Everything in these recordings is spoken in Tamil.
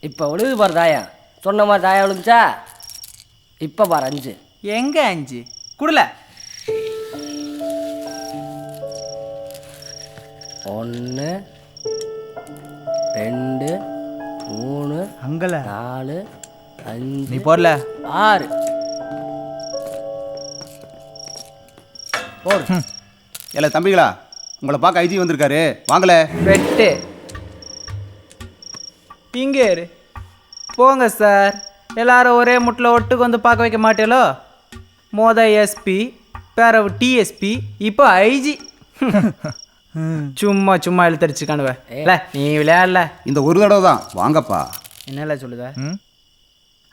இப்போ விழுது பாரு தாயம். சொன்ன மாதிரி தாயம் விழுந்துச்சா? இப்போ பாரு 5. எங்க 5 குடல. 1 2 3 அங்கல 4 5 நீ போடல 6 போடு. இல்லை தம்பிகளா, உங்களை பார்க்க ஐஜி வந்திருக்காரு, வாங்கல. வெட்டு இங்கே இரு. போங்க சார், எல்லாரும் ஒரே முட்டில் ஒட்டுக்கு வந்து பார்க்க வைக்க மாட்டேலோ. எஸ்பி பேரவு டிஎஸ்பி, இப்போ ஐஜி. சும்மா சும்மா இழுத்தடிச்சுக்கானுவ. இல்லை நீ விளையாடல. இந்த ஒரு தடவை தான் வாங்கப்பா. என்னல சொல்லுத?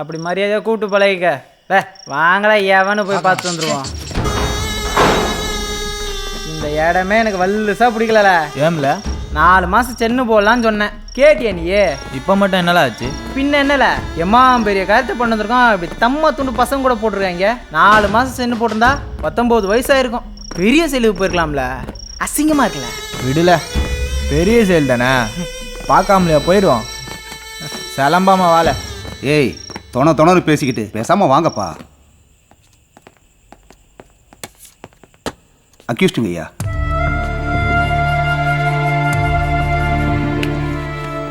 அப்படி மரியாதையாக கூப்பிட்டு பழகிக்க. வாங்கல எவனு போய் பார்த்து வந்துடுவோம். இந்த இடமே எனக்கு வல்லுசா பிடிக்கல. ஏம்ல 4 மாதம் சென்னு போடலான்னு சொன்னேன், கேட்டியா நீயே? இப்போ மட்டும் என்னல ஆச்சு? பின்ன என்னல, எம்மா பெரிய கருத்தை பண்ண வந்திருக்கோம். இப்படி தம்ம துண்டு பசங்க கூட போட்டிருக்காங்க. 4 மாதம் சென்னு போட்டிருந்தா 19 வயசாயிருக்கும். பெரிய செலவு போயிருக்கலாம்ல, அசிங்கமாக இருக்கல. விடல, பெரிய செயல் தானே, பார்க்காமலையா போயிடுவோம். சிலம்பாம வாழ. ஏய், தொணறு பேசிக்கிட்டு பேசாமல் வாங்கப்பா. அக்யூஸ்டுங்க ஐயா.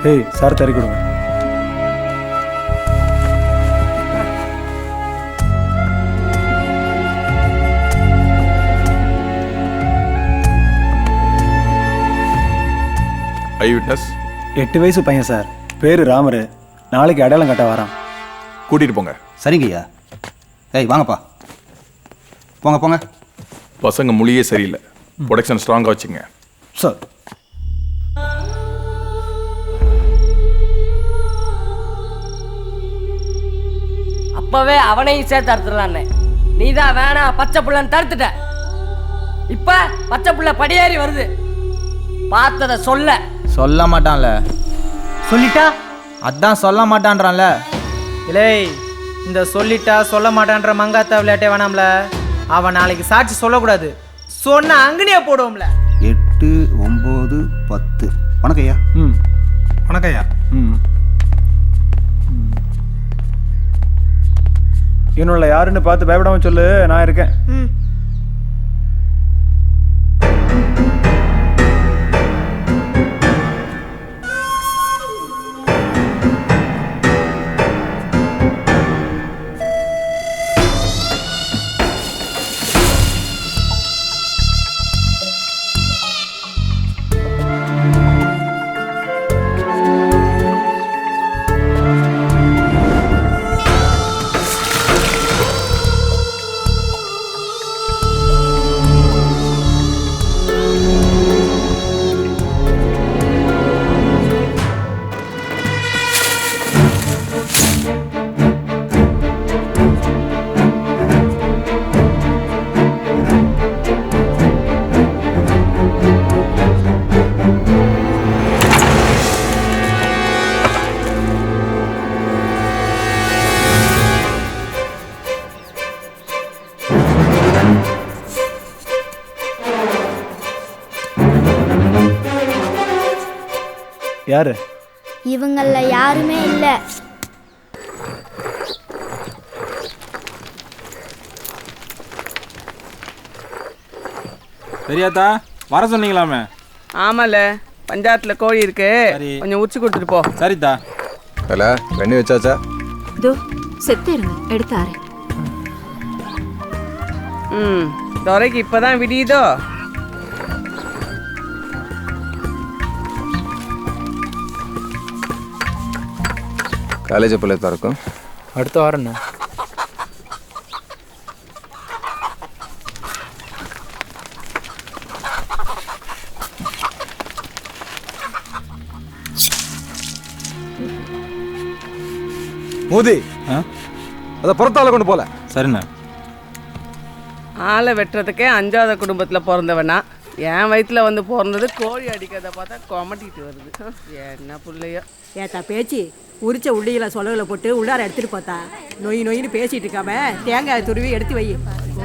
ஏய் சார், தறி கொடுங்க. ஐ விட்னஸ் 8 வயசு பையன் சார், பேரு ராமரு. நாளைக்கு அடையாளம் கட்ட வரான். கூட்டிட்டு போங்க. சரிங்க ஐயா. ஏய் வாங்கப்பா, போங்க போங்க. பசங்க மொழியே சரியில்லை, ப்ரொடக்ஷன் ஸ்ட்ராங்காக வச்சுங்க. சார் அப்பவே அவனையும் சேர்த்து அறுத்துடலான்னு நீ தான் வேணாம் பச்சை புள்ளன்னு தடுத்துட்ட. இப்ப பச்சை புள்ள படியேறி வருது. பார்த்தத சொல்ல மாட்டான்ல. சொல்லிட்டா? அதான் சொல்ல மாட்டான்றான்ல. இல்லை, இந்த சொல்லிட்டா சொல்ல மாட்டான்ற மங்காத்தா விளையாட்டே வேணாம்ல. அவன் நாளைக்கு சாட்சி சொல்லக்கூடாது. சொன்ன அங்கனையே போடுவோம்ல. 8 9 10. வணக்கம் ஐயா. வணக்கம் ஐயா. இன்னொல்ல யாருன்னு பார்த்து பயப்படாம சொல்லு, நான் இருக்கேன். யாரு? இவங்கள யாருமே இல்ல. பெரியாத்தா வர சொன்னீங்களாமே? ஆமால, பஞ்சாயத்துல கோழி இருக்கு, கொஞ்சம் உச்சி கொடுத்துட்டு போ. சரிதா. இல்லை வெண்ணி வச்சாச்சா? இதோ செத்துருங்க, எடுத்தாரு. துறைக்கு இப்பதான் விடியுதோ? காலேஜ் பிள்ளை திறக்கும். அடுத்த வாரம் மோதி அதை புறத்தால கொண்டு போல. சரிண்ணா. ஆளை வெட்டுறதுக்கே 5வது குடும்பத்துல பிறந்தவனா, என் வயிற்றுல வந்து பிறந்தது கோழி அடிக்கிறத பார்த்தா கொமட்டிட்டு வருது. என்ன பிள்ளையோ. ஏத்தா பேச்சு உரிச்ச உள்ளிகளை சொலவில் போட்டு உள்ளார எடுத்துட்டு பார்த்தா நொயின்னு பேசிட்டு இருக்காம தேங்காய் துருவி எடுத்து வை.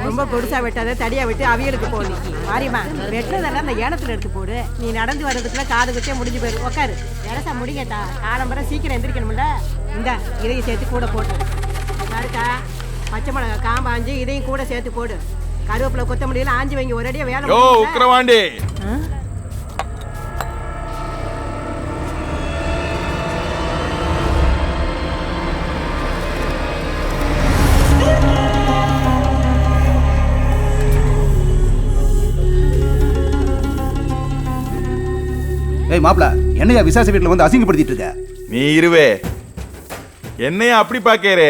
ரொம்ப பொடுசா வெட்டாத, தடியா விட்டு அவியலுக்கு போடு. மாறிமா வெட்டுறதெல்லாம் அந்த ஏனத்துல எடுத்து போடு. நீ நடந்து வர்றதுக்குள்ள காது குச்சே முடிஞ்சு போயிரு. உட்காரு. இறசா முடிங்கட்டா, காலம்பரம் சீக்கிரம் எந்திரிக்கணும்ல. இந்த இதையும் சேர்த்து கூட போட்டு யாருக்கா பச்சை மிளகா காம்பாஞ்சு இதையும் கூட சேர்த்து போடு. கருவேப்பிலை கொத்தமல்லியெல்லாம் ஆஞ்சி வைங்க, ஒரேடியா வேலை யோ முடிஞ்சுதா? உக்கிரவாண்டி, ஆ? ஏய் மாப்பிள, என்னையா விசாச வீட்டில் வந்து அசிங்கப்படுத்திட்டு இருக்க? நீ இருவே. என்னைய அப்படி பாக்கறே?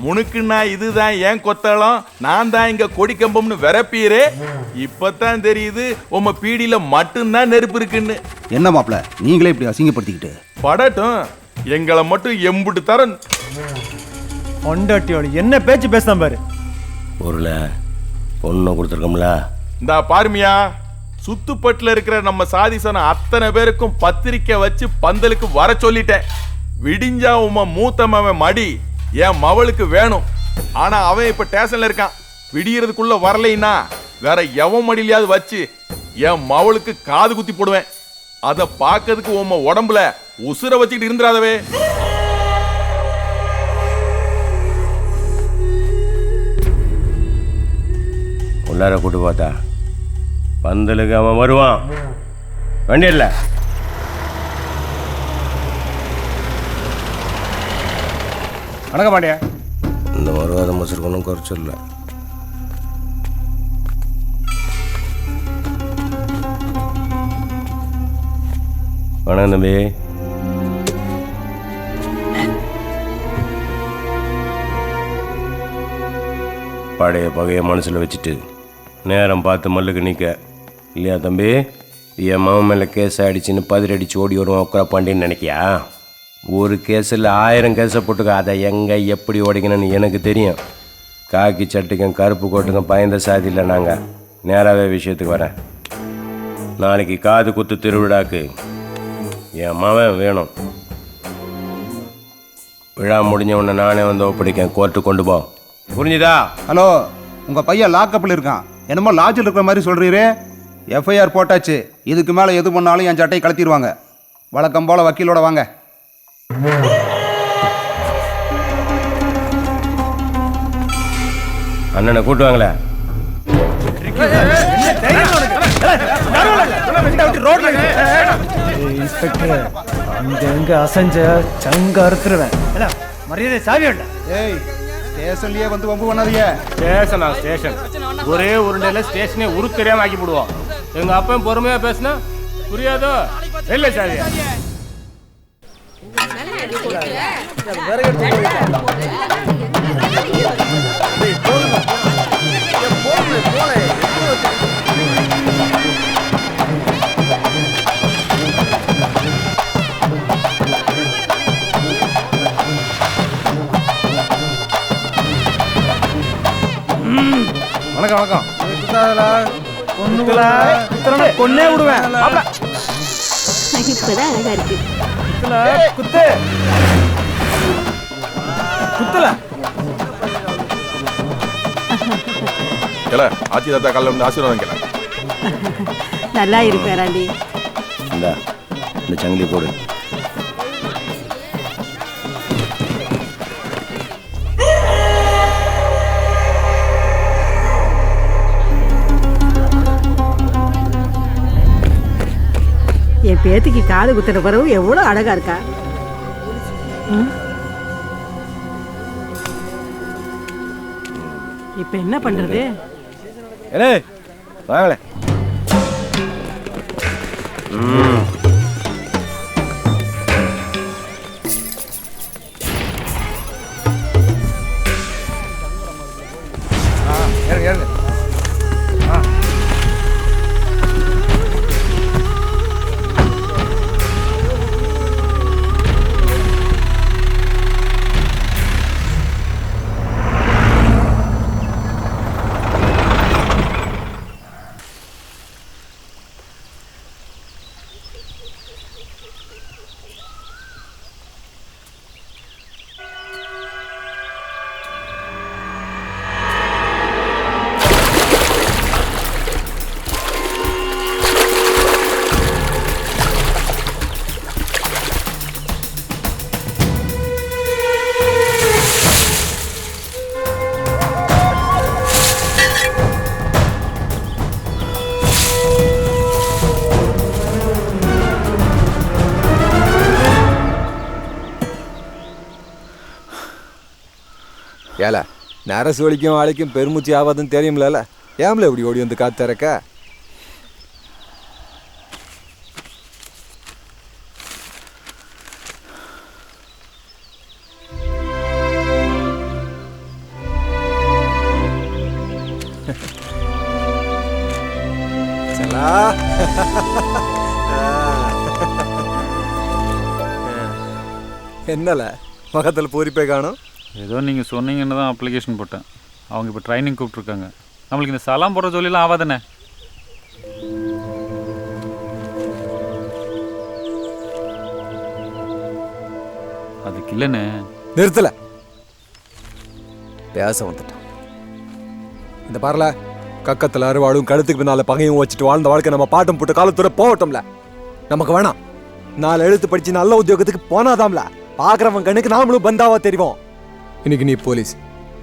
முனுக்குன்னா இதுதான் ஏன் கொத்தளம், நான் தான் இங்க கொடிக்கம்பம்னு விரப்பீரே. இப்பதான் தெரியுது உம்ம பீடியில மட்டும்தான் நெருப்பு இருக்குன்னு. என்ன மாப்பிள, நீங்களே இப்படி அசிங்கப்படுத்திக்கிட்டு? படட்டும், எங்களை மட்டும் எம்புட்டு தரன். பொண்டாட்டியோட என்ன பேச்சு பேசுதான் பாரு. ஊரில் பொண்ணு கொடுத்துருக்கோம்ல, இந்த பாருமியா, சுத்துப்பட்டுல இருக்கிற நம்ம சாதிசன அத்தனை பேருக்கும் பத்திரிக்கை வச்சு பந்தலுக்கு வர சொல்லிட்டேன். விடிஞ்சா உம்ம மூத்தமவன் மடி என் மவளுக்கு வேணும். ஆனா அவன் இப்ப ஸ்டேஷன்ல இருக்கான். விடியறதுக்குள்ள வரலைன்னா வேற எவன் மடியிலையாவது வச்சு என் மவளுக்கு காது குத்தி போடுவேன். அத பாக்கிறதுக்கு உம்ம உடம்புல உசுர வச்சுக்கிட்டு இருந்துராதவே. உள்ளார கூட்டு பார்த்தா பந்தலுக்கு அவன் வருவான். வண்டி இல்லை. வணக்கம் பாண்டியா. இந்த மறுவாத மசுருக்கணும் குறைச்சிடல. வணக்கம் தம்பி. பழைய பகையை மனசில் வச்சுட்டு நேரம் பார்த்து மல்லுக்கு நிற்க இல்லையா தம்பி? என் மாமன் மேலே கேஸ் ஆகிடுச்சின்னு பதிரடிச்சு ஓடி வருவான் உக்கரா பாண்டின்னு நினைக்கியா? ஒரு கேஸில் 1000 கேஸை போட்டுக்க. அதை எங்கே எப்படி ஓடிக்கணும்னு எனக்கு தெரியும். காக்கி சட்டுக்கும் கருப்பு கோட்டுக்கும் பயந்த சாதியில் நாங்கள். நேராகவே விஷயத்துக்கு வரேன். நாளைக்கு காது குத்து திருவிழாக்கு என் மவன் வேணும். விழா முடிஞ்ச உடனே நானே வந்து ஒப்படைக்கேன். கோர்ட்டு கொண்டு போ. புரிஞ்சுதா? ஹலோ, உங்க பையன் லாக்கப்பில் இருக்கான். என்னமோ லாட்ஜில் இருக்கிற மாதிரி சொல்றீரு. எஃப்ஐஆர் போட்டாச்சு. இதுக்கு மேலே எது பண்ணாலும் என் சட்டையை கழட்டிடுவாங்க. வழக்கம் போல வக்கீலோட வாங்க. அண்ணனை கூட்டுவாங்களே. இன்ஸ்பெக்டர், அங்க எங்க அசைஞ்ச சங்க அறுத்துருவேன். மரியாதை சாவி வேண்ட. ஏய், ஸ்டேஷன்லயே வந்து வம்பு பண்ணாதீங்க. ஸ்டேஷனா ஸ்டேஷன்? ஒரே உருண்டையில் ஸ்டேஷனே உரு தெரியாம ஆக்கி போடுவோம். எங்க அப்பன் பொறுமையா பேசினா புரியாதோ? இல்லை சாவி. வணக்கம் வணக்கம். கொன்னே விடுவேன். இப்பதான் அழகா இருக்கு. குத்து குத்தல. கேள, ஆச்சி தாத்தா காலைல வந்து ஆசீர்வாதம் கேள. நல்லா இருக்கு ராண்டி. இந்த சங்கிலி போடு. என் பேத்திக்கு காது குத்துற பிறகு எவ்வளோ அழகா இருக்கா. இப்ப என்ன பண்றது? வாங்களே. ஏல நரசு வலிக்கும் ஆளிக்கும் பெருமூச்சு ஆகாதுன்னு தெரியும்ல, ஏம்ல இப்படி ஓடி வந்து காத்து திறக்க? சலா என்னல பக்கத்தில் பூரிப்பே காணும்? ஏதோ நீங்கள் சொன்னீங்கன்னு தான் அப்ளிகேஷன் போட்டேன். அவங்க இப்போ ட்ரைனிங் கூப்பிட்ருக்காங்க. நம்மளுக்கு இந்த சலாம் போடுற சொல்லிலாம் ஆகாதானே? அதுக்கு இல்லைண்ணே. நிறுத்தல, பேச வந்துட்டான். இந்த பாருல, கக்கத்தில் அறுவாடும் கழுத்துக்கு பின்னால பகையும் வச்சுட்டு வாழ்ந்த வாழ்க்கை நம்ம பாட்டம் போட்டு காலத்தோட போகட்டோம்ல. நமக்கு வேணாம். 4 எழுத்து படிச்சு நல்ல உத்தியோகத்துக்கு போனாதாம்ல பார்க்குறவன் கண்ணுக்கு நாமளும் பந்தாவா தெரியும். இன்னைக்கு நீ போலீஸ்,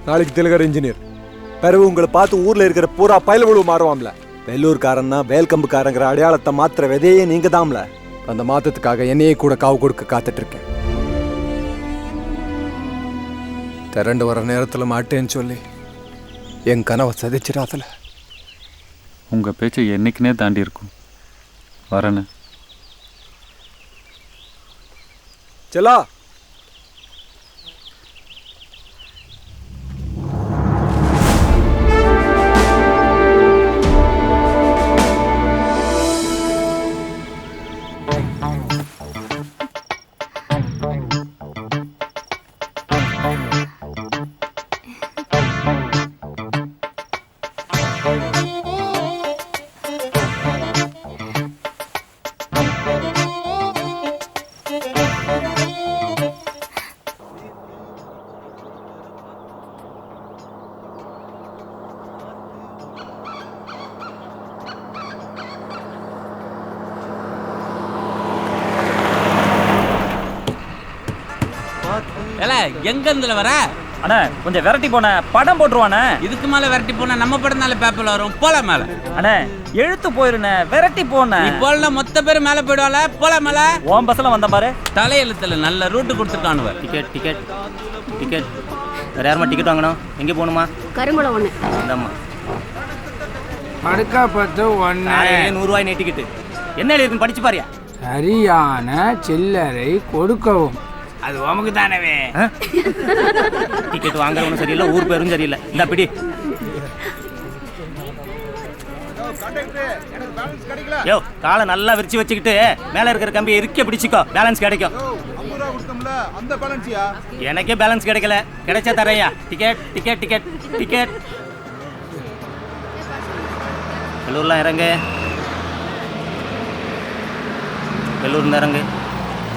நாளைக்கு திலகர் இன்ஜினியர், பிறகு உங்களை பார்த்து ஊர்ல இருக்கிற பூரா பயில்வழு மாறுவாம்ல. வெள்ளூர்காரன்னா வேல்கம்புக்காரங்கிற அடையாளத்தை மாத்திர விதையே நீங்க தாம்ல. அந்த மாத்தத்துக்காக என்னையே கூட காவு கொடுக்க காத்துட்டு இருக்கேன். திரண்டு வர நேரத்தில் மாட்டேன்னு சொல்லி என் கனவை சதிச்சிடாதல. உங்கள் பேச்சை என்னைக்குனே தாண்டி இருக்கும். வரேன்னு செல்லா. எங்க இருந்துல வர? அண்ணா கொஞ்சம் விரட்டி போன படம் போட்டுருவானே. இதுக்கு மேல விரட்டி போனா நம்ம படம்னால பேப்பர்ல வரும். போல மேல அண்ணே எழுத்து போயிருண்ணே, விரட்டி போன. நீ போலனா மொத்த பேர் மேல போயிடுவால. போல மேல ஓம் பஸ்ல வந்த பாரு. தலையெழுத்துல நல்ல ரூட் கொடுத்துருக்கானுவ. Ticket ticket ticket. வேற யாருமா டிக்கெட் வாங்கணும்? எங்கே போகணுமா? கருங்குளம் 1. இந்தாம்மா. படுக்கா பத்து 1. 100 நீ டிக்கெட்டு. என்ன எழுதிருக்குன்னு படிச்சு பாரியா? சரியான சில்லறை கொடுக்கவும். அது உமக்கு தானவே. டிக்கெட் வாங்குறவனும் சரியில்லை, ஊர் பேரும் சரியில்லை. இந்த பிடி. யோ காலை நல்லா விரிச்சு வச்சுக்கிட்டு மேல இருக்கிற கம்பியை இறுக்கி பிடிச்சிக்கோ, பேலன்ஸ் கிடைக்கும். எனக்கே பேலன்ஸ் கிடைக்கல, கிடைச்சா தரையா. Ticket ticket ticket ticket. வெள்ளூர்லாம் இறங்கு, வெள்ளூர் இறங்கு.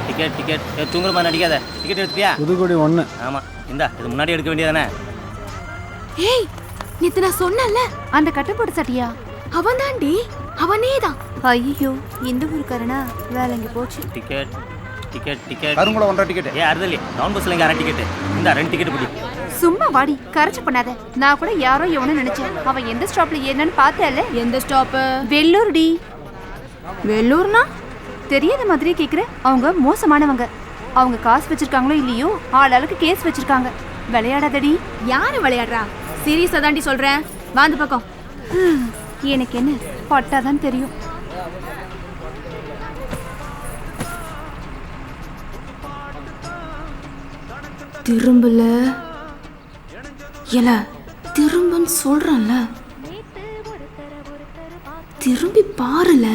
Ticket ticket. தூங்குற மாதிரி நடிக்காத. டிக்கெட் எடுத்தியா? புதுக்குடி 1. ஆமாம் இந்தா, இது முன்னாடி எடுக்க வேண்டியதானே. ஏய் நேத்து நான் சொன்னல அந்த கட்டை போட்ட சட்டியா அவன் தாண்டி, அவனே தான். ஐயோ இந்த ஊருக்காரனா வேலைங்க போச்சு. Ticket ticket ticket. Karungulam 1.5 ticket. அறுதலி டவுன் பஸ்ல இங்கே 1/2 டிக்கெட். இந்த 2 டிக்கெட் பிடி. சும்மா வாடி, கரைச்சு பண்ணாத. நான் கூட யாரோ எவனு நினைச்சேன். அவன் எந்த ஸ்டாப்ல ஏறனன்னு பார்த்தேல. எந்த ஸ்டாப்? வெள்ளூர் டி. வெள்ளூர்னா தெரியாத மாதிரி கேக்குற. அவங்க மோசமானவங்க. அவங்க காசு வச்சிருக்காங்களோ இல்லையோ ஆளாளுக்கு கேஸ் வச்சிருக்காங்க. விளையாடாதடி. யாரு விளையாடுறா? சீரியஸா தாண்டி சொல்றேன். வாந்த பக்கம். எனக்கு என்ன பட்டாதான் தெரியும். திரும்பல எல திரும்பன்னு சொல்றேன்ல, திரும்பி பாருல.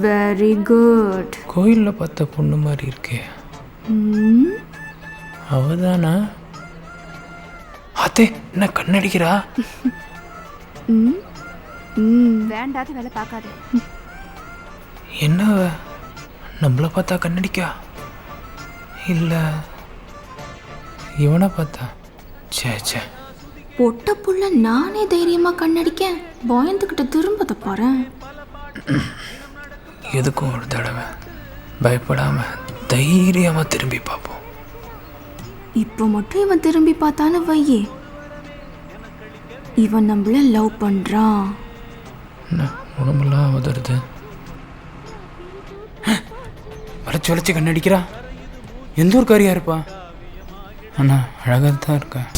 Very good. கோயிலில் பார்த்த பொண்ணு மாதிரி இருக்கே, அவதானா? அத்தே என்ன கண்ணடிக்கிறா? வேண்டாத வேலை பார்க்காத. என்ன நம்மளை பார்த்தா கண்ணடிக்கா, இல்லை இவனை பார்த்தா? சே சே, பொட்ட புள்ள நானே தைரியமா கண்ணடிக்க பயந்துக்கிட்ட திரும்பத பாரு. எதுக்கும் ஒரு தடவை பயப்படாம தைரியமா திரும்பி பார்ப்போம். இப்போ மட்டும் இவன் திரும்பி பார்த்தான்னு வையே, இவன் நம்மள லவ் பண்றான். என்ன உடம்பெல்லாம் உதறுது. வளைச்சு வளைச்சு கண்ணடிக்கிறா. எந்த ஊருக்காரியா இருப்பா? அண்ணா அழகாக தான் இருக்கேன்.